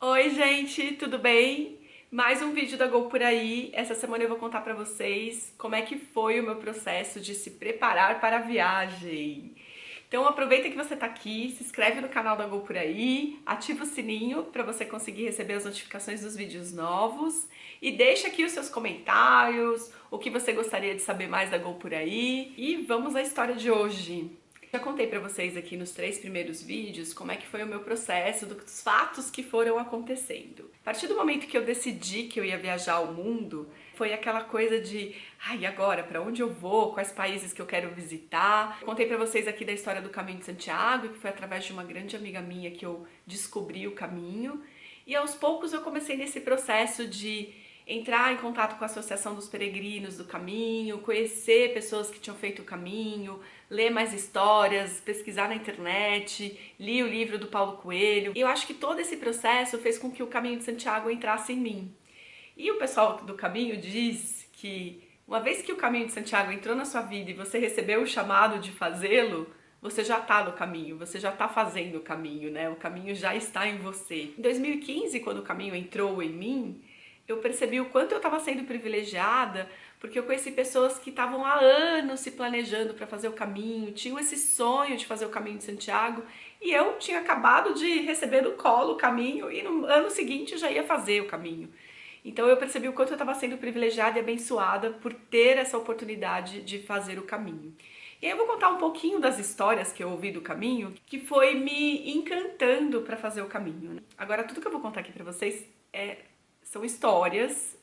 Oi, gente, tudo bem? Mais um vídeo da Go Por Aí. Essa semana eu vou contar pra vocês como é que foi o meu processo de se preparar para a viagem. Então aproveita que você tá aqui, se inscreve no canal da Go Por Aí, ativa o sininho para você conseguir receber as notificações dos vídeos novos e deixa aqui os seus comentários, o que você gostaria de saber mais da Go Por Aí e vamos à história de hoje. Já contei pra vocês aqui nos 3 primeiros vídeos como é que foi o meu processo, dos fatos que foram acontecendo. A partir do momento que eu decidi que eu ia viajar ao mundo, foi aquela coisa de, ai, e agora, pra onde eu vou? Quais países que eu quero visitar? Contei pra vocês aqui da história do Caminho de Santiago, que foi através de uma grande amiga minha que eu descobri o caminho. E aos poucos eu comecei nesse processo de entrar em contato com a Associação dos Peregrinos do Caminho, conhecer pessoas que tinham feito o caminho, ler mais histórias, pesquisar na internet, li o livro do Paulo Coelho. E eu acho que todo esse processo fez com que o Caminho de Santiago entrasse em mim. E o pessoal do caminho diz que uma vez que o Caminho de Santiago entrou na sua vida e você recebeu o chamado de fazê-lo, você já está no caminho, você já está fazendo o caminho, né? O caminho já está em você. Em 2015, quando o caminho entrou em mim, eu percebi o quanto eu estava sendo privilegiada, porque eu conheci pessoas que estavam há anos se planejando para fazer o caminho, tinham esse sonho de fazer o Caminho de Santiago, e eu tinha acabado de receber no colo o caminho e no ano seguinte eu já ia fazer o caminho. Então eu percebi o quanto eu estava sendo privilegiada e abençoada por ter essa oportunidade de fazer o caminho. E aí eu vou contar um pouquinho das histórias que eu ouvi do caminho, que foi me encantando para fazer o caminho, né? Agora tudo que eu vou contar aqui para vocês são histórias,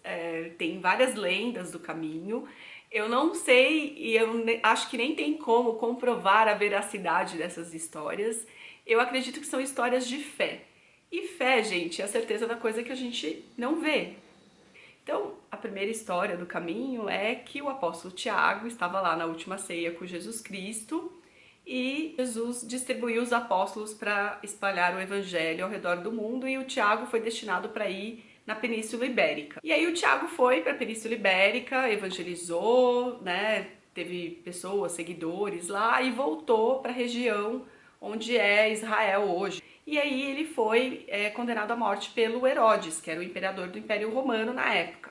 tem várias lendas do caminho. Eu não sei e acho que nem tem como comprovar a veracidade dessas histórias. Eu acredito que são histórias de fé. E fé, gente, é a certeza da coisa que a gente não vê. Então, a primeira história do caminho é que o apóstolo Tiago estava lá na última ceia com Jesus Cristo e Jesus distribuiu os apóstolos para espalhar o evangelho ao redor do mundo e o Tiago foi destinado para ir na Península Ibérica. E aí o Tiago foi para a Península Ibérica, evangelizou, né, teve pessoas, seguidores lá e voltou para a região onde é Israel hoje. E aí ele foi condenado à morte pelo Herodes, que era o imperador do Império Romano na época.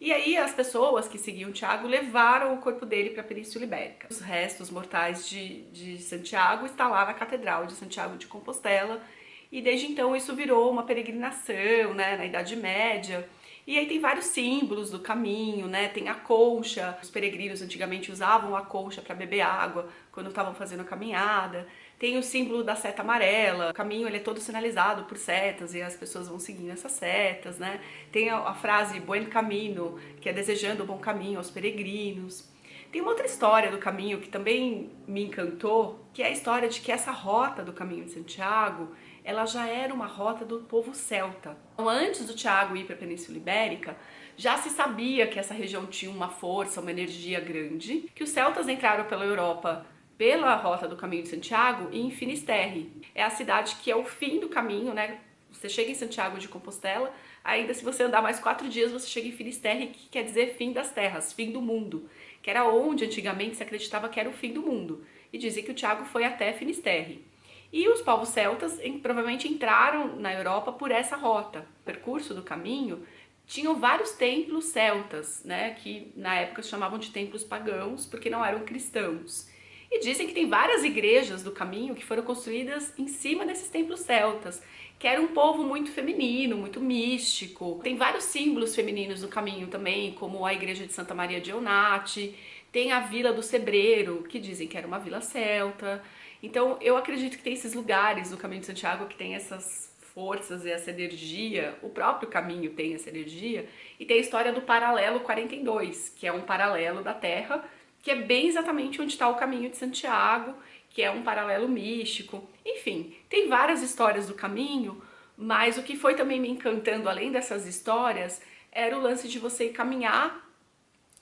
E aí as pessoas que seguiam Tiago levaram o corpo dele para a Península Ibérica. Os restos mortais de Santiago estão lá na Catedral de Santiago de Compostela, e desde então isso virou uma peregrinação, né, na Idade Média. E aí tem vários símbolos do caminho, né? Tem a concha. Os peregrinos antigamente usavam a concha para beber água quando estavam fazendo a caminhada. Tem o símbolo da seta amarela. O caminho ele é todo sinalizado por setas e as pessoas vão seguindo essas setas, né? Tem a frase Buen Camino, que é desejando o bom caminho aos peregrinos. Tem uma outra história do caminho que também me encantou, que é a história de que essa rota do Caminho de Santiago, ela já era uma rota do povo celta. Então, antes do Tiago ir para a Península Ibérica, já se sabia que essa região tinha uma força, uma energia grande, que os celtas entraram pela Europa pela rota do Caminho de Santiago e em Finisterre. É a cidade que é o fim do caminho, né? Você chega em Santiago de Compostela, ainda se você andar mais 4 dias, você chega em Finisterre, que quer dizer fim das terras, fim do mundo, que era onde antigamente se acreditava que era o fim do mundo. E dizem que o Tiago foi até Finisterre. E os povos celtas provavelmente entraram na Europa por essa rota. O percurso do caminho tinham vários templos celtas, né, que na época se chamavam de templos pagãos, porque não eram cristãos. E dizem que tem várias igrejas do caminho que foram construídas em cima desses templos celtas, que era um povo muito feminino, muito místico. Tem vários símbolos femininos do caminho também, como a igreja de Santa Maria de Eunate, tem a Vila do Cebreiro, que dizem que era uma vila celta. Então eu acredito que tem esses lugares do Caminho de Santiago que tem essas forças e essa energia, o próprio caminho tem essa energia, e tem a história do paralelo 42, que é um paralelo da Terra, que é bem exatamente onde está o Caminho de Santiago, que é um paralelo místico. Enfim, tem várias histórias do caminho, mas o que foi também me encantando, além dessas histórias, era o lance de você caminhar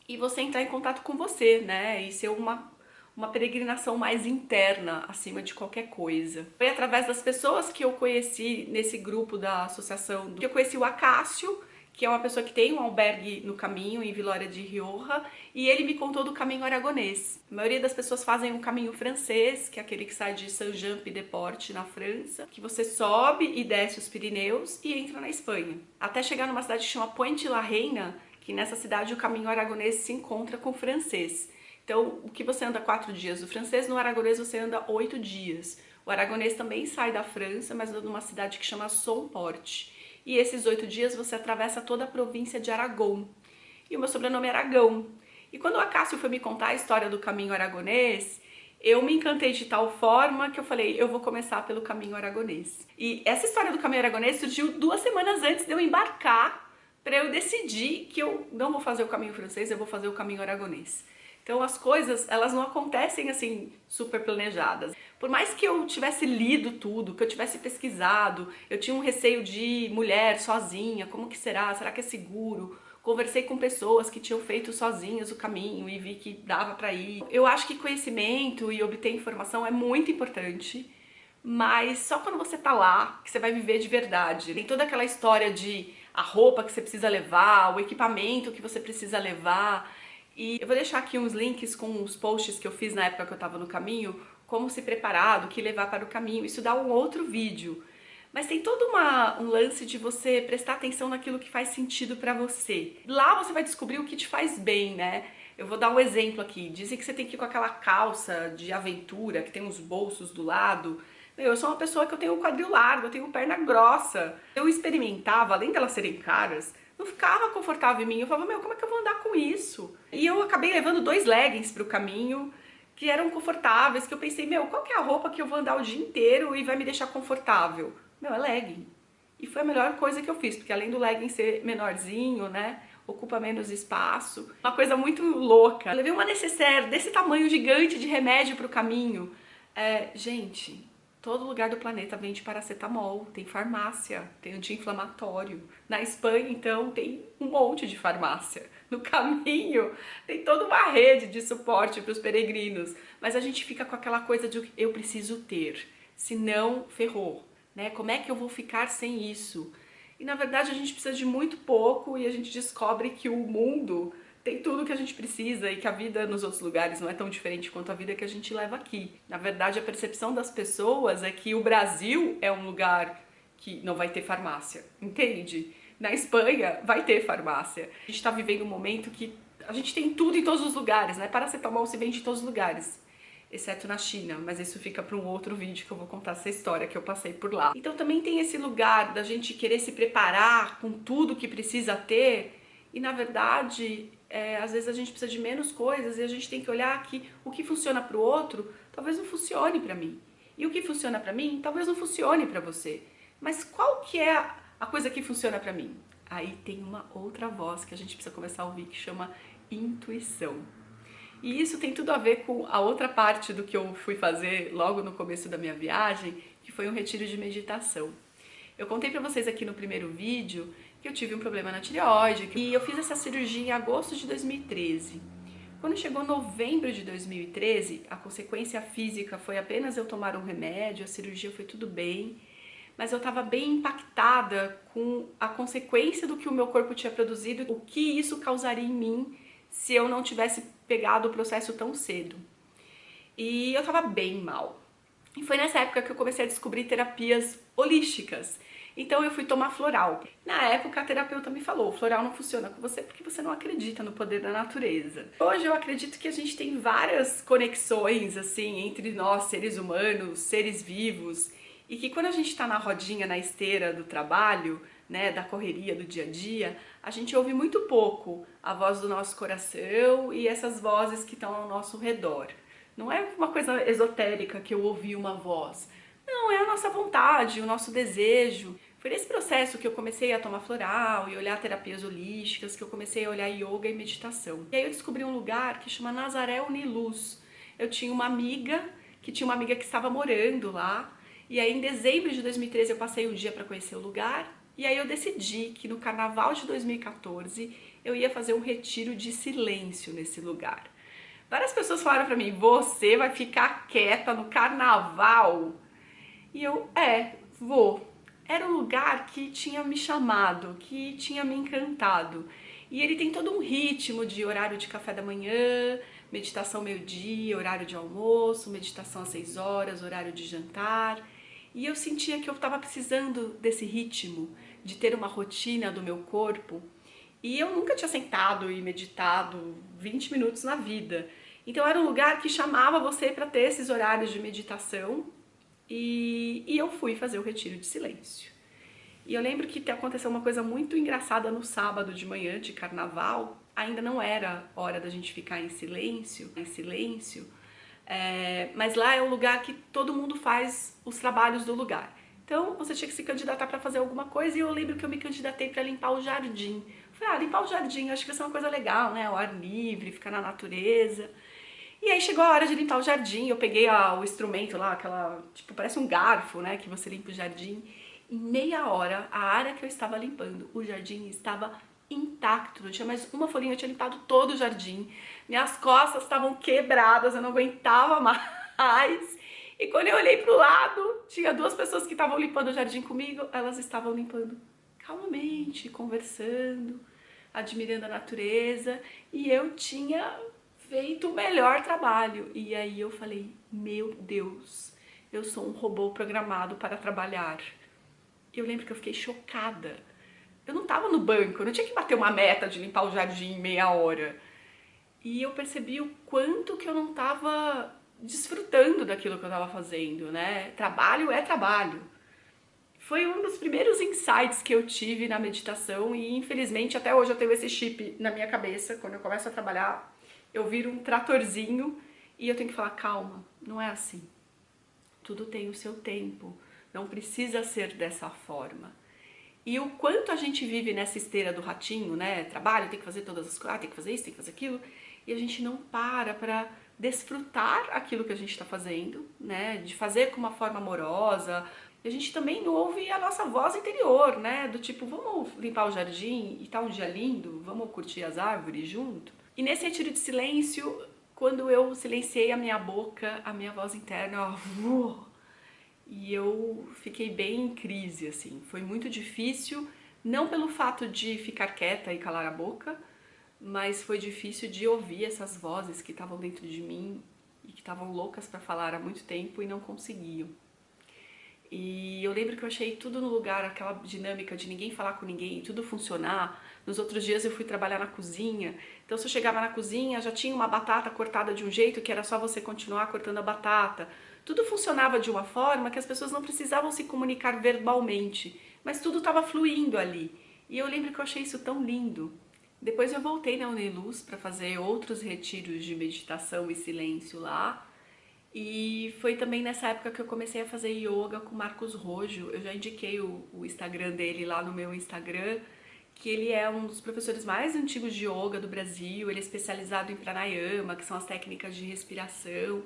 e você entrar em contato com você, né? E ser uma peregrinação mais interna, acima de qualquer coisa. Foi através das pessoas que eu conheci nesse grupo da associação, que eu conheci o Acácio, que é uma pessoa que tem um albergue no caminho, em Vitória de Rioja, e ele me contou do caminho aragonês. A maioria das pessoas fazem um caminho francês, que é aquele que sai de Saint-Jean-Pied-de-Port, na França, que você sobe e desce os Pirineus e entra na Espanha. Até chegar numa cidade que chama Puente-la-Reina, que nessa cidade o caminho aragonês se encontra com o francês. Então, o que você anda 4 dias do francês, no aragonês você anda 8 dias. O aragonês também sai da França, mas numa cidade que chama Somport. E esses 8 dias você atravessa toda a província de Aragão. E o meu sobrenome é Aragão. E quando o Acácio foi me contar a história do caminho aragonês, eu me encantei de tal forma que eu falei, eu vou começar pelo caminho aragonês. E essa história do caminho aragonês surgiu 2 semanas antes de eu embarcar, para eu decidir que eu não vou fazer o caminho francês, eu vou fazer o caminho aragonês. Então as coisas, elas não acontecem assim super planejadas. Por mais que eu tivesse lido tudo, que eu tivesse pesquisado, eu tinha um receio de mulher sozinha, como que será? Será que é seguro? Conversei com pessoas que tinham feito sozinhas o caminho e vi que dava para ir. Eu acho que conhecimento e obter informação é muito importante, mas só quando você tá lá que você vai viver de verdade. Tem toda aquela história de a roupa que você precisa levar, o equipamento que você precisa levar. E eu vou deixar aqui uns links com os posts que eu fiz na época que eu tava no caminho, como se preparar, o que levar para o caminho. Isso dá um outro vídeo. Mas tem todo um lance de você prestar atenção naquilo que faz sentido pra você. Lá você vai descobrir o que te faz bem, né? Eu vou dar um exemplo aqui. Dizem que você tem que ir com aquela calça de aventura, que tem uns bolsos do lado. Eu sou uma pessoa que eu tenho quadril largo, eu tenho perna grossa. Eu experimentava, além delas serem caras, não ficava confortável em mim. Eu falava, meu, como é que eu vou andar com isso? E eu acabei levando 2 leggings pro caminho, que eram confortáveis, que eu pensei, meu, qual que é a roupa que eu vou andar o dia inteiro e vai me deixar confortável? Meu, é legging. E foi a melhor coisa que eu fiz, porque além do legging ser menorzinho, né, ocupa menos espaço. Uma coisa muito louca. Eu levei uma necessaire desse tamanho gigante de remédio pro caminho. Gente, todo lugar do planeta vende paracetamol, tem farmácia, tem anti-inflamatório. Na Espanha, então, tem um monte de farmácia. No caminho, tem toda uma rede de suporte para os peregrinos. Mas a gente fica com aquela coisa de eu preciso ter, senão ferrou, né? Como é que eu vou ficar sem isso? E na verdade a gente precisa de muito pouco e a gente descobre que o mundo tem tudo que a gente precisa e que a vida nos outros lugares não é tão diferente quanto a vida que a gente leva aqui. Na verdade, a percepção das pessoas é que o Brasil é um lugar que não vai ter farmácia, entende? Na Espanha vai ter farmácia. A gente está vivendo um momento que a gente tem tudo em todos os lugares, né? Paracetamol se vende em todos os lugares, exceto na China, mas isso fica para um outro vídeo que eu vou contar essa história que eu passei por lá. Então também tem esse lugar da gente querer se preparar com tudo que precisa ter e na verdade às vezes a gente precisa de menos coisas e a gente tem que olhar que o que funciona para o outro talvez não funcione para mim. E o que funciona para mim talvez não funcione para você. Mas qual que é a coisa que funciona para mim? Aí tem uma outra voz que a gente precisa começar a ouvir que chama intuição. E isso tem tudo a ver com a outra parte do que eu fui fazer logo no começo da minha viagem, que foi um retiro de meditação. Eu contei pra vocês aqui no primeiro vídeo que eu tive um problema na tireoide e eu fiz essa cirurgia em agosto de 2013. Quando chegou novembro de 2013, a consequência física foi apenas eu tomar um remédio, a cirurgia foi tudo bem, mas eu estava bem impactada com a consequência do que o meu corpo tinha produzido, o que isso causaria em mim se eu não tivesse pegado o processo tão cedo. E eu estava bem mal. E foi nessa época que eu comecei a descobrir terapias holísticas. Então eu fui tomar floral. Na época a terapeuta me falou, floral não funciona com você porque você não acredita no poder da natureza. Hoje eu acredito que a gente tem várias conexões assim entre nós, seres humanos, seres vivos, e que quando a gente está na rodinha, na esteira do trabalho, né, da correria do dia a dia, a gente ouve muito pouco a voz do nosso coração e essas vozes que estão ao nosso redor. Não é uma coisa esotérica que eu ouvi uma voz. Não, é a nossa vontade, o nosso desejo. Foi nesse processo que eu comecei a tomar floral e olhar terapias holísticas, que eu comecei a olhar yoga e meditação. E aí eu descobri um lugar que chama Nazaré Uniluz. Eu tinha uma amiga que estava morando lá. E aí em dezembro de 2013 eu passei um dia para conhecer o lugar. E aí eu decidi que no carnaval de 2014 eu ia fazer um retiro de silêncio nesse lugar. Várias pessoas falaram pra mim, você vai ficar quieta no carnaval? E eu, vou. era um lugar que tinha me chamado, que tinha me encantado. E ele tem todo um ritmo de horário de café da manhã, meditação meio-dia, horário de almoço, meditação às 6 horas, horário de jantar. E eu sentia que eu estava precisando desse ritmo, de ter uma rotina do meu corpo. E eu nunca tinha sentado e meditado 20 minutos na vida. Então era um lugar que chamava você para ter esses horários de meditação e eu fui fazer o retiro de silêncio. E eu lembro que aconteceu uma coisa muito engraçada no sábado de manhã de carnaval. Ainda não era hora da gente ficar em silêncio, mas lá é um lugar que todo mundo faz os trabalhos do lugar. Então você tinha que se candidatar para fazer alguma coisa e eu lembro que eu me candidatei para limpar o jardim. Falei, limpar o jardim, acho que vai ser uma coisa legal, né? Ao ar livre, ficar na natureza. E aí chegou a hora de limpar o jardim, eu peguei o instrumento lá, aquela, tipo, parece um garfo, né, que você limpa o jardim. Em meia hora, a área que eu estava limpando, o jardim estava intacto, não tinha mais uma folhinha, eu tinha limpado todo o jardim. Minhas costas estavam quebradas, eu não aguentava mais. E quando eu olhei pro lado, tinha duas pessoas que estavam limpando o jardim comigo, elas estavam limpando calmamente, conversando, admirando a natureza, e eu tinha feito o melhor trabalho. E aí eu falei, meu Deus, eu sou um robô programado para trabalhar. Eu lembro que eu fiquei chocada. Eu não estava no banco, eu não tinha que bater uma meta de limpar o jardim em meia hora. E eu percebi o quanto que eu não estava desfrutando daquilo que eu estava fazendo, né? Trabalho é trabalho. Foi um dos primeiros insights que eu tive na meditação e infelizmente até hoje eu tenho esse chip na minha cabeça. Quando eu começo a trabalhar, eu viro um tratorzinho e eu tenho que falar, calma, não é assim. Tudo tem o seu tempo, não precisa ser dessa forma. E o quanto a gente vive nessa esteira do ratinho, né? Trabalho, tem que fazer todas as coisas, tem que fazer isso, tem que fazer aquilo, e a gente não para desfrutar aquilo que a gente está fazendo, né? De fazer com uma forma amorosa. E a gente também não ouve a nossa voz interior, né? Do tipo, vamos limpar o jardim e tá um dia lindo, vamos curtir as árvores junto. E nesse retiro de silêncio, quando eu silenciei a minha boca, a minha voz interna, ó, e eu fiquei bem em crise, assim. Foi muito difícil, não pelo fato de ficar quieta e calar a boca, mas foi difícil de ouvir essas vozes que estavam dentro de mim e que estavam loucas para falar há muito tempo e não conseguiam. E eu lembro que eu achei tudo no lugar, aquela dinâmica de ninguém falar com ninguém, tudo funcionar. Nos outros dias eu fui trabalhar na cozinha, então se eu chegava na cozinha já tinha uma batata cortada de um jeito que era só você continuar cortando a batata. Tudo funcionava de uma forma que as pessoas não precisavam se comunicar verbalmente, mas tudo estava fluindo ali. E eu lembro que eu achei isso tão lindo. Depois eu voltei na Uniluz para fazer outros retiros de meditação e silêncio lá. E foi também nessa época que eu comecei a fazer yoga com o Marcos Rojo. Eu já indiquei o Instagram dele lá no meu Instagram, que ele é um dos professores mais antigos de yoga do Brasil. Ele é especializado em pranayama, que são as técnicas de respiração.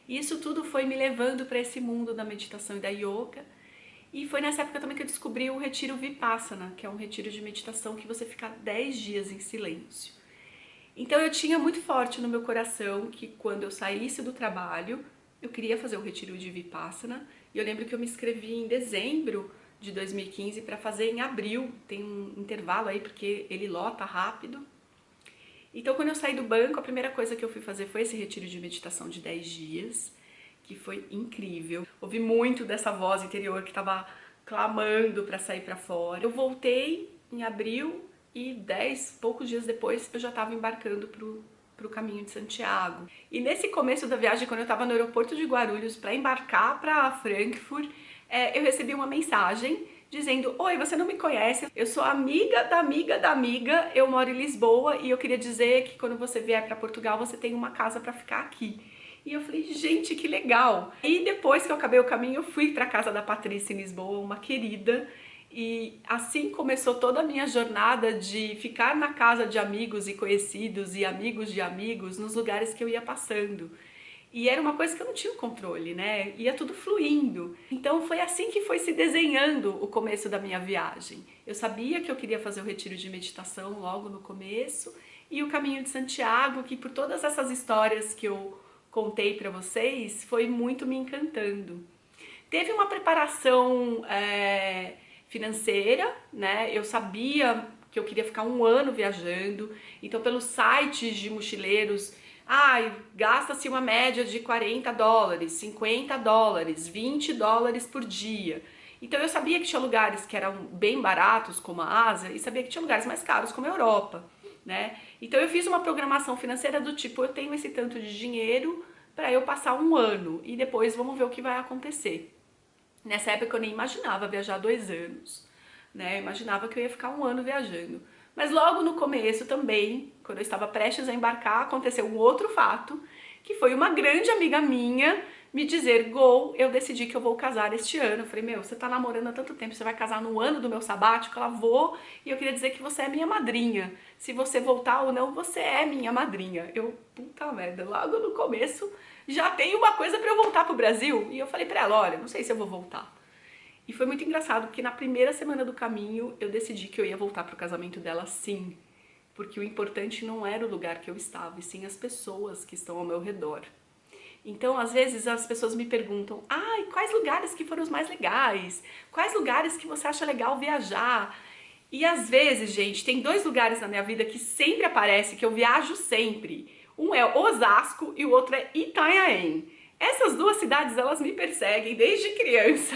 E isso tudo foi me levando para esse mundo da meditação e da yoga. E foi nessa época também que eu descobri o retiro Vipassana, que é um retiro de meditação que você fica 10 dias em silêncio. Então eu tinha muito forte no meu coração que quando eu saísse do trabalho, eu queria fazer o retiro de Vipassana. E eu lembro que eu me inscrevi em dezembro de 2015 para fazer em abril. Tem um intervalo aí porque ele lota rápido. Então quando eu saí do banco, a primeira coisa que eu fui fazer foi esse retiro de meditação de 10 dias, que foi incrível. Ouvi muito dessa voz interior que estava clamando para sair para fora. Eu voltei em abril e poucos dias depois eu já estava embarcando pro caminho de Santiago. E nesse começo da viagem, quando eu estava no aeroporto de Guarulhos para embarcar para Frankfurt, eu recebi uma mensagem dizendo: oi, você não me conhece, eu sou amiga da amiga da amiga, eu moro em Lisboa e eu queria dizer que quando você vier para Portugal você tem uma casa para ficar aqui. E eu falei, gente, que legal! E depois que eu acabei o caminho, eu fui para a casa da Patrícia em Lisboa, uma querida. E assim começou toda a minha jornada de ficar na casa de amigos e conhecidos e amigos de amigos nos lugares que eu ia passando. E era uma coisa que eu não tinha controle, né? Ia tudo fluindo. Então foi assim que foi se desenhando o começo da minha viagem. Eu sabia que eu queria fazer o retiro de meditação logo no começo e o caminho de Santiago, que por todas essas histórias que eu contei para vocês, foi muito me encantando. Teve uma preparação financeira, né? Eu sabia que eu queria ficar um ano viajando, então pelos sites de mochileiros, gasta-se uma média de US$ 40, US$ 50, US$ 20 por dia. Então eu sabia que tinha lugares que eram bem baratos, como a Ásia, e sabia que tinha lugares mais caros, como a Europa, né? Então eu fiz uma programação financeira do tipo, eu tenho esse tanto de dinheiro para eu passar um ano e depois vamos ver o que vai acontecer. Nessa época eu nem imaginava viajar 2 anos, né? Eu imaginava que eu ia ficar um ano viajando. Mas logo no começo também, quando eu estava prestes a embarcar, aconteceu um outro fato, que foi uma grande amiga minha me dizer, Gol, eu decidi que eu vou casar este ano. Eu falei, meu, você tá namorando há tanto tempo, você vai casar no ano do meu sabático? Ela, vou, e eu queria dizer que você é minha madrinha. Se você voltar ou não, você é minha madrinha. Eu, puta merda, logo no começo já tem uma coisa pra eu voltar pro Brasil. E eu falei pra ela, olha, não sei se eu vou voltar. E foi muito engraçado, porque na primeira semana do caminho eu decidi que eu ia voltar pro casamento dela sim. Porque o importante não era o lugar que eu estava, e sim as pessoas que estão ao meu redor. Então, às vezes, as pessoas me perguntam, quais lugares que foram os mais legais? Quais lugares que você acha legal viajar? E às vezes, gente, tem 2 lugares na minha vida que sempre aparece, que eu viajo sempre. Um é Osasco e o outro é Itanhaém. Essas 2 cidades, elas me perseguem desde criança.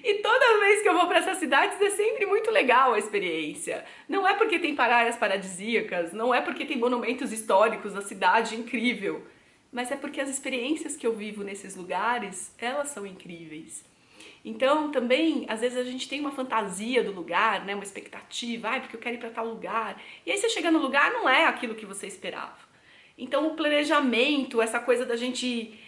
E toda vez que eu vou para essas cidades é sempre muito legal a experiência. Não é porque tem praias paradisíacas, não é porque tem monumentos históricos, a cidade incrível, mas é porque as experiências que eu vivo nesses lugares, elas são incríveis. Então, também, às vezes a gente tem uma fantasia do lugar, né, uma expectativa, porque eu quero ir para tal lugar. E aí você chega no lugar, não é aquilo que você esperava. Então, o planejamento, essa coisa da gente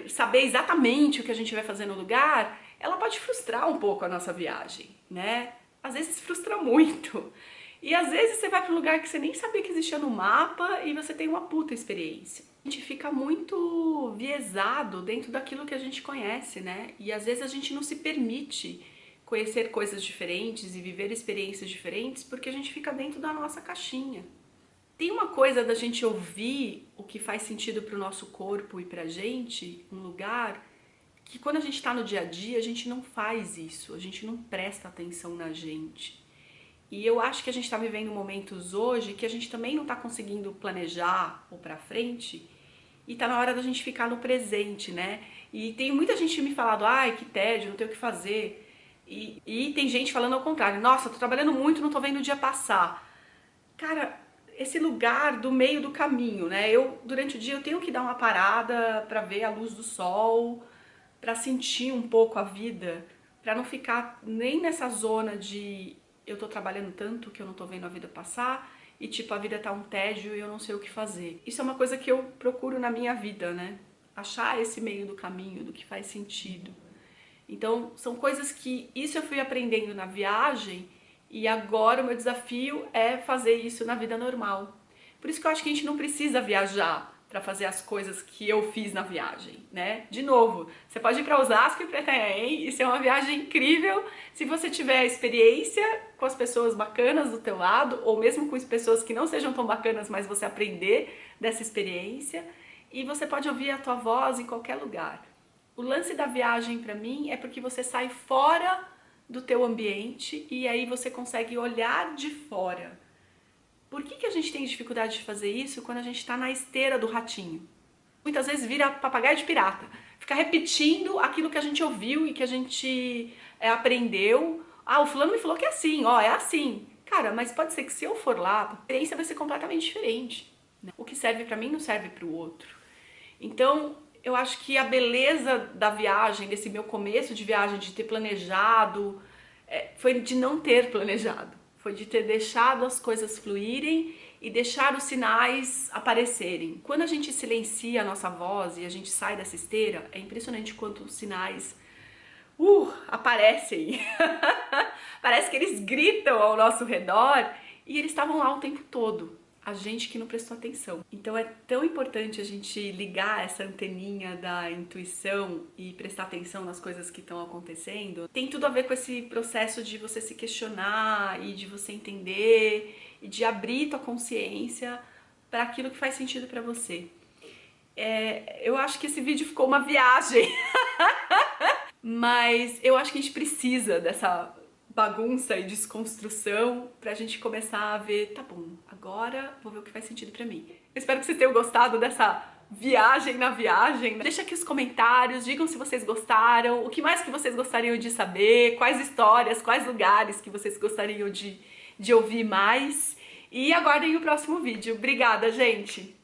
saber exatamente o que a gente vai fazer no lugar, ela pode frustrar um pouco a nossa viagem, né? Às vezes frustra muito. E às vezes você vai para um lugar que você nem sabia que existia no mapa e você tem uma puta experiência. A gente fica muito viesado dentro daquilo que a gente conhece, né? E às vezes a gente não se permite conhecer coisas diferentes e viver experiências diferentes porque a gente fica dentro da nossa caixinha. Tem uma coisa da gente ouvir o que faz sentido para o nosso corpo e pra gente, um lugar, que quando a gente está no dia a dia, a gente não faz isso, a gente não presta atenção na gente. E eu acho que a gente está vivendo momentos hoje que a gente também não está conseguindo planejar ou pra frente, e tá na hora da gente ficar no presente, né? E tem muita gente me falando, que tédio, não tenho o que fazer. E tem gente falando ao contrário, nossa, tô trabalhando muito, não tô vendo o dia passar. Cara, esse lugar do meio do caminho, né? Durante o dia eu tenho que dar uma parada pra ver a luz do sol, pra sentir um pouco a vida, pra não ficar nem nessa zona de eu tô trabalhando tanto que eu não tô vendo a vida passar e tipo, a vida tá um tédio e eu não sei o que fazer. Isso é uma coisa que eu procuro na minha vida, né? Achar esse meio do caminho, do que faz sentido. Então, são coisas que isso eu fui aprendendo na viagem e agora o meu desafio é fazer isso na vida normal. Por isso que eu acho que a gente não precisa viajar para fazer as coisas que eu fiz na viagem, né? De novo, você pode ir para Osasco e para Itanhaém, isso é uma viagem incrível se você tiver a experiência com as pessoas bacanas do teu lado, ou mesmo com as pessoas que não sejam tão bacanas, mas você aprender dessa experiência, e você pode ouvir a tua voz em qualquer lugar. O lance da viagem para mim é porque você sai fora do teu ambiente e aí você consegue olhar de fora. Por que a gente tem dificuldade de fazer isso quando a gente está na esteira do ratinho? Muitas vezes vira papagaio de pirata, fica repetindo aquilo que a gente ouviu e que a gente aprendeu. O fulano me falou que é assim, é assim. Cara, mas pode ser que se eu for lá, a experiência vai ser completamente diferente, né? O que serve para mim não serve para o outro. Então, eu acho que a beleza da viagem, desse meu começo de viagem, de ter planejado, foi de não ter planejado. Foi de ter deixado as coisas fluírem e deixar os sinais aparecerem. Quando a gente silencia a nossa voz e a gente sai dessa esteira, é impressionante quanto os sinais aparecem. Parece que eles gritam ao nosso redor e eles estavam lá o tempo todo. A gente que não prestou atenção. Então é tão importante a gente ligar essa anteninha da intuição e prestar atenção nas coisas que estão acontecendo. Tem tudo a ver com esse processo de você se questionar e de você entender e de abrir tua consciência para aquilo que faz sentido para você. Eu acho que esse vídeo ficou uma viagem. mas eu acho que a gente precisa dessa bagunça e desconstrução pra gente começar a ver, tá bom, agora vou ver o que faz sentido pra mim. Eu espero que vocês tenham gostado dessa viagem na viagem. Deixa aqui os comentários, digam se vocês gostaram, o que mais que vocês gostariam de saber, quais histórias, quais lugares que vocês gostariam de ouvir mais. E aguardem o próximo vídeo. Obrigada, gente!